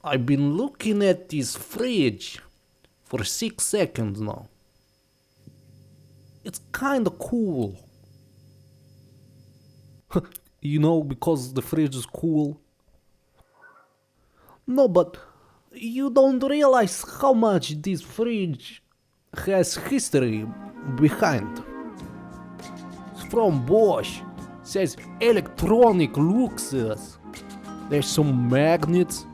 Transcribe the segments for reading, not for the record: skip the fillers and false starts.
I've been looking at this fridge for 6 seconds now. It's kinda cool. You know, because the fridge is cool. No, but you don't realize how much this fridge has history behind. It's from Bosch. Says electronic luxus. There's some magnets.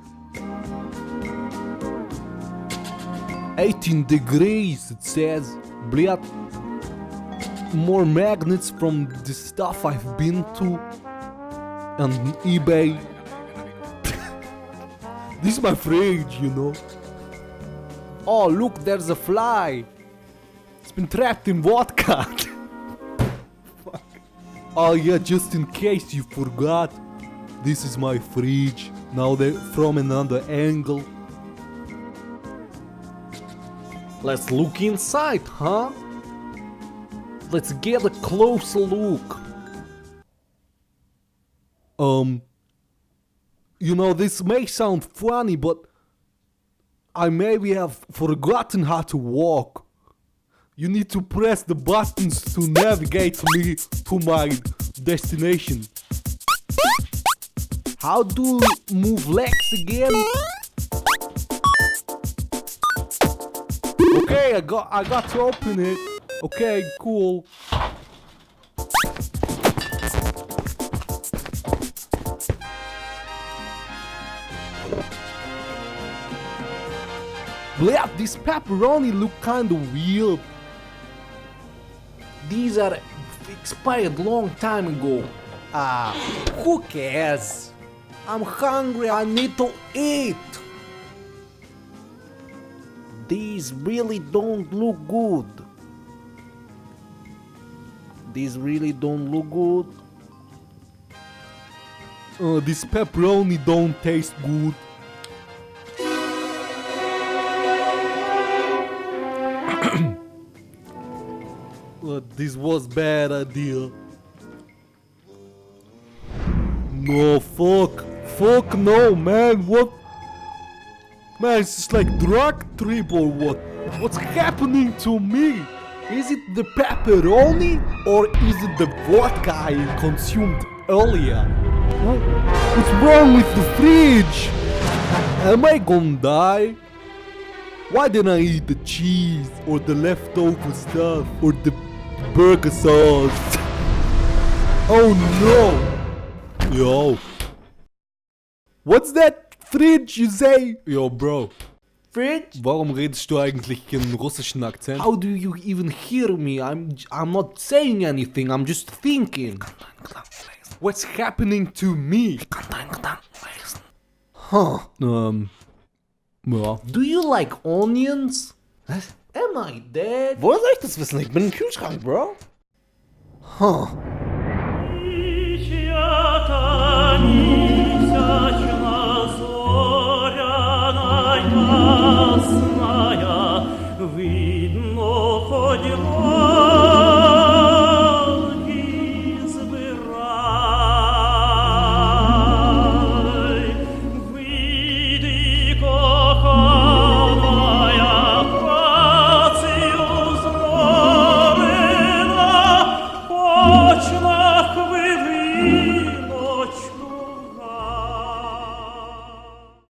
18 degrees, it says. Блядь. More magnets from the stuff I've been to on eBay. This is my fridge, you know. Oh, look, there's a fly. It's been trapped in vodka. Fuck. Oh yeah, just in case you forgot. This is my fridge. Now they're from another angle. Let's look inside, huh? Let's get a closer look. You know, this may sound funny, but I maybe have forgotten how to walk. You need to press the buttons to navigate me to my destination. How do you move legs again? Okay, I got to open it. Okay, cool. Bleh, this pepperoni look kinda weird. These are expired long time ago. Who cares? I'm hungry, I need to eat. These really don't look good. These really don't look good. This pepperoni don't taste good. This was bad idea. No, fuck no, man. What? Man, it's just like drug trip or what? What's happening to me? Is it the pepperoni or is it the vodka I consumed earlier? What's wrong with the fridge? Am I gonna die? Why didn't I eat the cheese or the leftover stuff or the burger sauce? Oh no! Yo. What's that fridge you say? Yo, bro. Fridge? Warum redest du eigentlich in russischen Akzent? How do you even hear me? I'm not saying anything, I'm just thinking. What's happening to me? Huh. Ja. Do you like onions? Was? Am I dead? Woher soll ich das wissen? Ich bin im Kühlschrank, bro. Huh. Очна хвилина